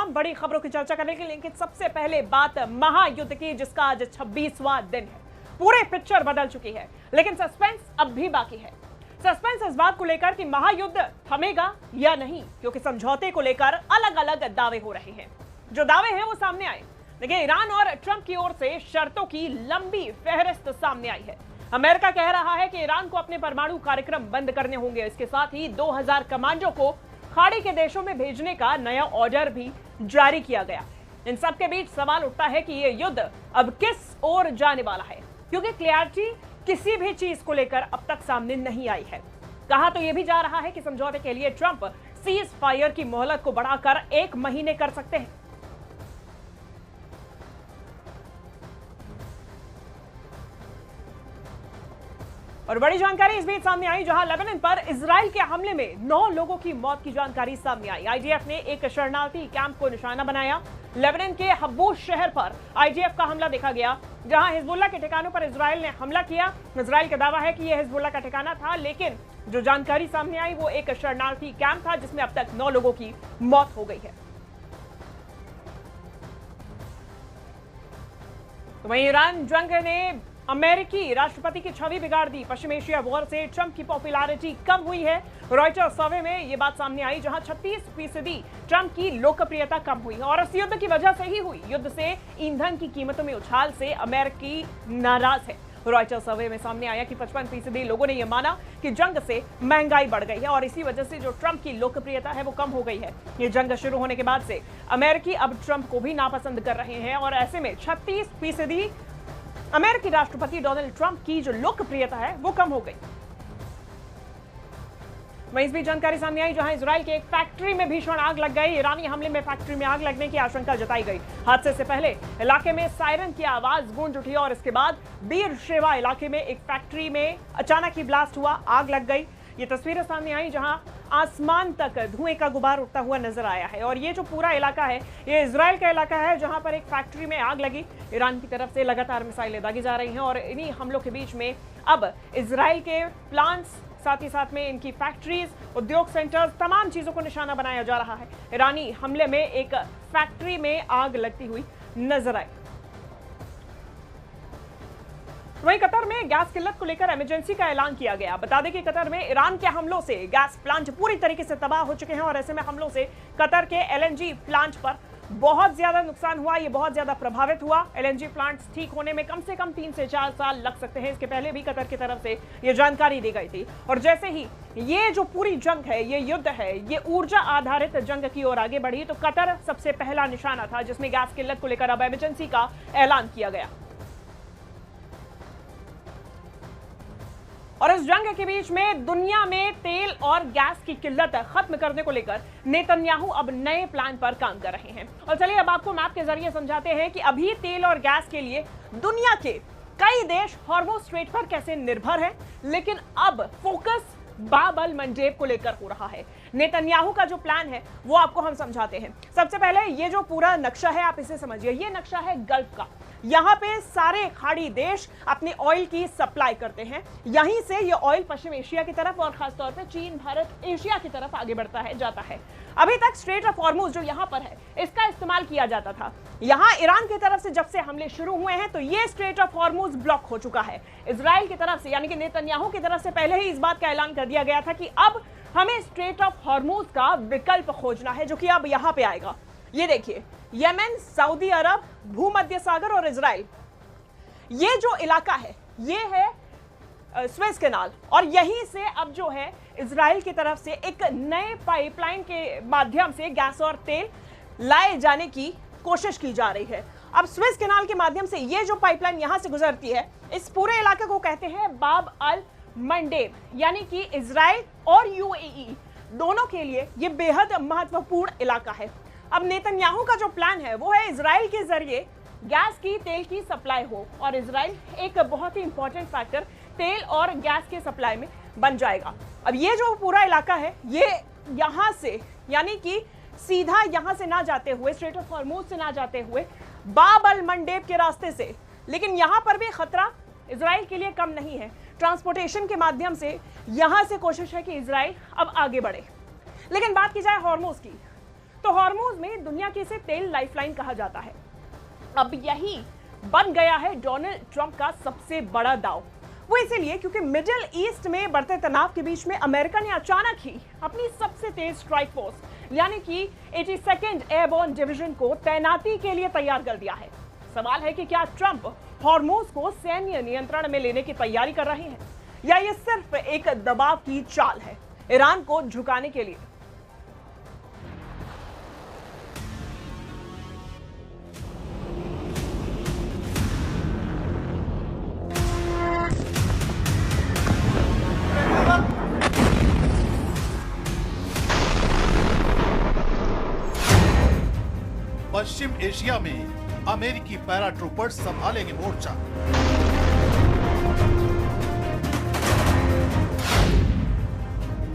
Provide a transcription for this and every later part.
तमाम बड़ी खबरों की चर्चा करने के लिए, लेकिन सबसे पहले बात महायुद्ध की, जिसका आज 26वां दिन है। पूरे पिक्चर बदल चुकी है, लेकिन सस्पेंस अब भी बाकी है। सस्पेंस इस बात को लेकर कि महायुद्ध थमेगा या नहीं, क्योंकि समझौते को लेकर अलग अलग दावे हो रहे हैं। जो दावे हैं वो सामने आए, लेकिन ईरान और ट्रंप की ओर से शर्तों की लंबी फहरिस्त सामने आई है। अमेरिका कह रहा है कि ईरान को अपने परमाणु कार्यक्रम बंद करने होंगे। इसके साथ ही 2000 कमांडो को खाड़ी के देशों में भेजने का नया ऑर्डर भी जारी किया गया। इन सब के बीच सवाल उठता है कि यह युद्ध अब किस ओर जाने वाला है, क्योंकि क्लैरिटी किसी भी चीज को लेकर अब तक सामने नहीं आई है। कहा तो यह भी जा रहा है कि समझौते के लिए ट्रंप सीज फायर की मोहलत को बढ़ाकर 1 महीने कर सकते हैं। और बड़ी जानकारी इस बीच सामने आई, जहां लेबनान पर इजराइल के हमले में 9 लोगों की मौत की जानकारी सामने आई। आईडीएफ ने एक शरणार्थी कैंप को निशाना बनाया। लेबनान के हब्बूस शहर पर आईडीएफ का हमला देखा गया, जहां हिजबुल्लाह के ठिकानों पर इजराइल ने हमला किया। इजराइल का दावा है कि यह हिजबुल्लाह का ठिकाना था, लेकिन जो जानकारी सामने आई वो एक शरणार्थी कैंप था, जिसमें अब तक 9 लोगों की मौत हो गई है। तो वहीं ईरान जंग ने अमेरिकी राष्ट्रपति की छवि बिगाड़ दी। पश्चिम एशिया वॉर से ट्रंप की पॉपुलैरिटी कम हुई है। रॉयटर्स सर्वे में यह बात सामने आई, जहां 36% ट्रंप की लोकप्रियता कम हुई और इस युद्ध की वजह से ही हुई। युद्ध से ईंधन की कीमतों में उछाल से अमेरिकी नाराज है। रॉयटर्स सर्वे में सामने आया कि 55% लोगों ने यह माना कि जंग से महंगाई बढ़ गई है और इसी वजह से जो ट्रंप की लोकप्रियता है वो कम हो गई है। ये जंग शुरू होने के बाद से अमेरिकी अब ट्रंप को भी नापसंद कर रहे हैं और ऐसे में 36% अमेरिकी राष्ट्रपति डोनाल्ड ट्रंप की जो लोकप्रियता है वो कम हो गई। वहीं इस बीच जानकारी सामने आई, जहां इजराइल के एक फैक्ट्री में भीषण आग लग गई। ईरानी हमले में फैक्ट्री में आग लगने की आशंका जताई गई। हादसे से पहले इलाके में सायरन की आवाज गूंज उठी और इसके बाद बीरशेवा इलाके में एक फैक्ट्री में अचानक ही ब्लास्ट हुआ, आग लग गई। ये तस्वीरें सामने आई, जहां आसमान तक धुएं का गुबार उठता हुआ नजर आया है और ये जो पूरा इलाका है ये इजराइल का इलाका है, जहां पर एक फैक्ट्री में आग लगी। ईरान की तरफ से लगातार मिसाइलें दागी जा रही हैं और इन्हीं हमलों के बीच में अब इजराइल के प्लांट्स, साथ ही साथ में इनकी फैक्ट्रीज, उद्योग सेंटर्स, तमाम चीजों को निशाना बनाया जा रहा है। ईरानी हमले में एक फैक्ट्री में आग लगती हुई नजर आई। वहीं कतर में गैस किल्लत को लेकर इमरजेंसी का ऐलान किया गया। बता दें कि कतर में ईरान के हमलों से गैस प्लांट पूरी तरीके से तबाह हो चुके हैं और ऐसे में हमलों से कतर के एलएनजी प्लांट पर बहुत ज्यादा नुकसान हुआ, ये बहुत ज्यादा प्रभावित हुआ। एलएनजी प्लांट्स ठीक होने में कम से कम 3 से 4 साल लग सकते हैं। इसके पहले भी कतर की तरफ से ये जानकारी दी गई थी और जैसे ही ये जो पूरी जंग है, ये युद्ध है, ये ऊर्जा आधारित जंग की ओर आगे बढ़ी, तो कतर सबसे पहला निशाना था जिसमें गैस किल्लत को लेकर अब इमरजेंसी का ऐलान किया गया। और इस जंग के बीच में दुनिया में तेल और गैस की किल्लत खत्म करने को लेकर नेतन्याहू अब नए प्लान पर काम कर रहे हैं। और चलिए अब आपको मैप के जरिए समझाते हैं कि अभी तेल और गैस के लिए दुनिया के कई देश हॉर्मुज़ स्ट्रेट पर कैसे निर्भर हैं, लेकिन अब फोकस बाब अल मंडेब को लेकर हो रहा है। नेतन्याहू का जो प्लान है वो आपको हम समझाते हैं। सबसे पहले ये जो पूरा नक्शा है आप इसे समझिए, ये नक्शा है गल्फ का। यहाँ पे सारे खाड़ी देश अपने ऑयल की सप्लाई करते हैं। यहीं से ये ऑयल पश्चिम एशिया की तरफ और खासतौर पे चीन, भारत, एशिया की तरफ आगे बढ़ता है, जाता है। अभी तक स्ट्रेट ऑफ हॉर्मुज़ जो यहाँ पर है इसका इस्तेमाल किया जाता था। यहाँ ईरान की तरफ से जब से हमले शुरू हुए हैं तो ये स्ट्रेट ऑफ हॉर्मुज़ ब्लॉक हो चुका है। इजराइल की तरफ से यानी कि नेतन्याहू की तरफ से पहले ही इस बात का ऐलान कर दिया गया था कि अब हमें स्ट्रेट ऑफ हॉर्मुज़ का विकल्प खोजना है, जो कि अब यहाँ पे आएगा। ये देखिए, यमन, सऊदी अरब, भूमध्य सागर और इजराइल, ये जो इलाका है ये है स्वेज कैनाल और यहीं से अब जो है इजराइल की तरफ से एक नए पाइपलाइन के माध्यम से गैस और तेल लाए जाने की कोशिश की जा रही है। अब स्वेज कैनाल के माध्यम से ये जो पाइपलाइन यहां से गुजरती है, इस पूरे इलाके को कहते हैं बाब अल मंडेब, यानी कि इजराइल और यूएई दोनों के लिए ये बेहद महत्वपूर्ण इलाका है। अब नेतन्याहू का जो प्लान है वो है इजराइल के जरिए गैस की, तेल की सप्लाई हो और इजराइल एक बहुत ही इंपॉर्टेंट फैक्टर तेल और गैस के सप्लाई में बन जाएगा। अब ये जो पूरा इलाका है ये यहाँ से यानी कि सीधा यहाँ से ना जाते हुए, स्ट्रेट ऑफ हॉर्मुज़ से ना जाते हुए बाब अल मंडेब के रास्ते से, लेकिन यहाँ पर भी खतरा इजराइल के लिए कम नहीं है। ट्रांसपोर्टेशन के माध्यम से यहाँ से कोशिश है कि इजराइल अब आगे बढ़े। लेकिन बात की जाए हॉर्मुज़ की, तो हॉर्मूज में दुनिया की इसे तेल लाइफलाइन कहा जाता है। अब यही बन गया है डोनाल्ड ट्रंप का सबसे बड़ा दांव। वो इसीलिए क्योंकि मिडिल ईस्ट में बढ़ते तनाव के बीच में अमेरिका ने अचानक ही अपनी सबसे तेज स्ट्राइक फोर्स यानी कि 82nd एयरबोर्न डिवीजन को तैनाती के लिए तैयार कर दिया है। सवाल है कि क्या ट्रंप हॉर्मूज को सैन्य नियंत्रण में लेने की तैयारी कर रहे हैं या ये सिर्फ एक दबाव की चाल है ईरान को झुकाने के लिए। पश्चिम एशिया में अमेरिकी पैराट्रूपर्स संभालेंगे मोर्चा।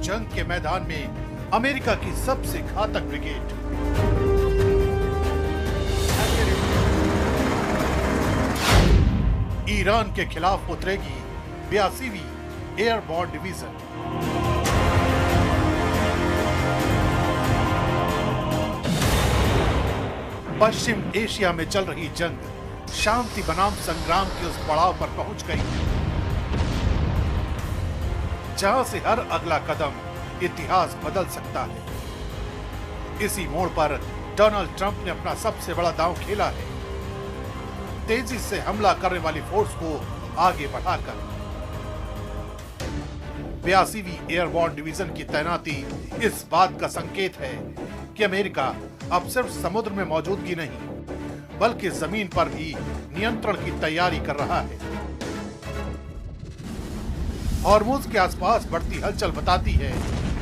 जंग के मैदान में अमेरिका की सबसे घातक ब्रिगेड। ईरान के खिलाफ उतरेगी 82वीं एयरबोर्न डिवीजन। पश्चिम एशिया में चल रही जंग शांति बनाम संग्राम के उस पड़ाव पर पहुंच गई है जहां से हर अगला कदम इतिहास बदल सकता है। इसी मोड़ पर डोनाल्ड ट्रंप ने अपना सबसे बड़ा दांव खेला है, तेजी से हमला करने वाली फोर्स को आगे बढ़ाकर। 82वीं एयरबोर्न डिवीजन की तैनाती इस बात का संकेत है कि अमेरिका अब सिर्फ समुद्र में मौजूदगी नहीं बल्कि जमीन पर भी नियंत्रण की तैयारी कर रहा है। हॉर्मूज के आसपास बढ़ती हलचल बताती है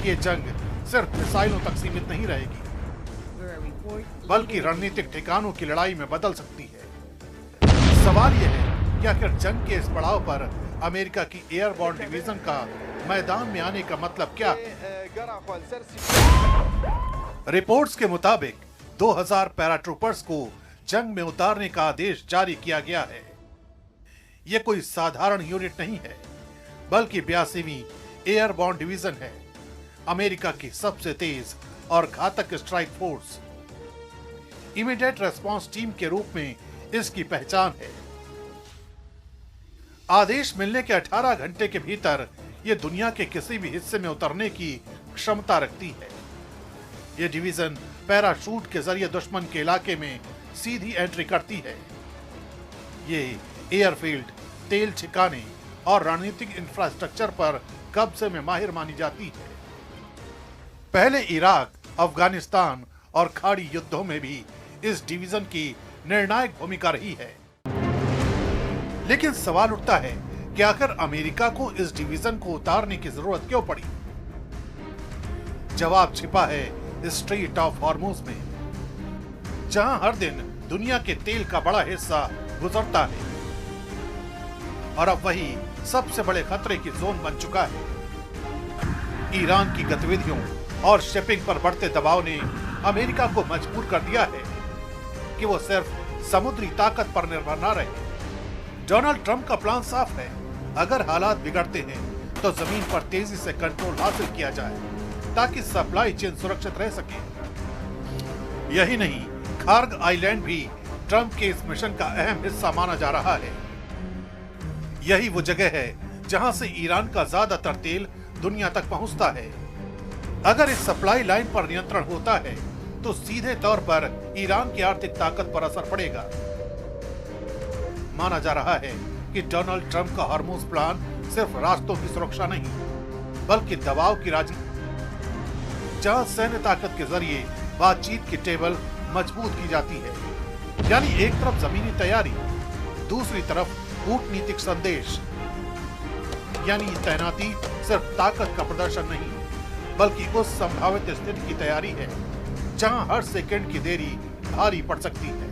कि ये जंग सिर्फ मिसाइलों तक सीमित नहीं रहेगी बल्कि रणनीतिक ठिकानों की लड़ाई में बदल सकती है। सवाल यह है कि आखिर जंग के इस पड़ाव पर अमेरिका की एयरबोर्न डिवीजन का मैदान में आने का मतलब क्या है? रिपोर्ट्स के मुताबिक 2000 पैराट्रूपर्स को जंग में उतारने का आदेश जारी किया गया है। यह कोई साधारण यूनिट नहीं है बल्कि 82वीं एयरबोर्न डिवीजन है, अमेरिका की सबसे तेज और घातक strike force. Immediate response team के रूप में इसकी पहचान है। आदेश मिलने के 18 घंटे के भीतर यह दुनिया के किसी भी हिस्से में उतरने की क्षमता रखती है। यह डिवीजन पैराशूट के जरिए दुश्मन के इलाके में सीधी एंट्री करती है। ये एयरफील्ड, तेल ठिकाने और रणनीतिक इंफ्रास्ट्रक्चर पर कब्जे में माहिर मानी जाती है। पहले इराक, अफगानिस्तान और खाड़ी युद्धों में भी इस डिवीजन की निर्णायक भूमिका रही है। लेकिन सवाल उठता है कि आखिर अमेरिका को इस डिवीजन को उतारने की जरूरत क्यों पड़ी? जवाब छिपा है स्ट्रेट ऑफ हॉर्मूज में, जहां हर दिन दुनिया के तेल का बड़ा हिस्सा गुजरता है और अब वही सबसे बड़े खतरे की जोन बन चुका है। ईरान की गतिविधियों और शिपिंग पर बढ़ते दबाव ने अमेरिका को मजबूर कर दिया है कि वो सिर्फ समुद्री ताकत पर निर्भर न रहे। डोनाल्ड ट्रंप का प्लान साफ है, अगर हालात बिगड़ते हैं तो जमीन पर तेजी से कंट्रोल हासिल किया जाए ताकि सप्लाई चेन सुरक्षित रह सके। यही नहीं, खार्ग आइलैंड भी ट्रंप के इस मिशन का अहम हिस्सा माना जा रहा है। यही वो जगह है जहां से ईरान का ज्यादातर तेल दुनिया तक पहुंचता है। अगर इस सप्लाई लाइन पर नियंत्रण होता है तो सीधे तौर पर ईरान की आर्थिक ताकत पर असर पड़ेगा। माना जा रहा है कि डोनाल्ड ट्रंप का हॉर्मूज प्लान सिर्फ रास्तों की सुरक्षा नहीं बल्कि दबाव की राजनीति, जहां सैन्य ताकत के जरिए बातचीत की टेबल मजबूत की जाती है। यानी एक तरफ जमीनी तैयारी, दूसरी तरफ कूटनीतिक संदेश। यानी तैनाती सिर्फ ताकत का प्रदर्शन नहीं बल्कि उस संभावित स्थिति की तैयारी है जहां हर सेकंड की देरी भारी पड़ सकती है।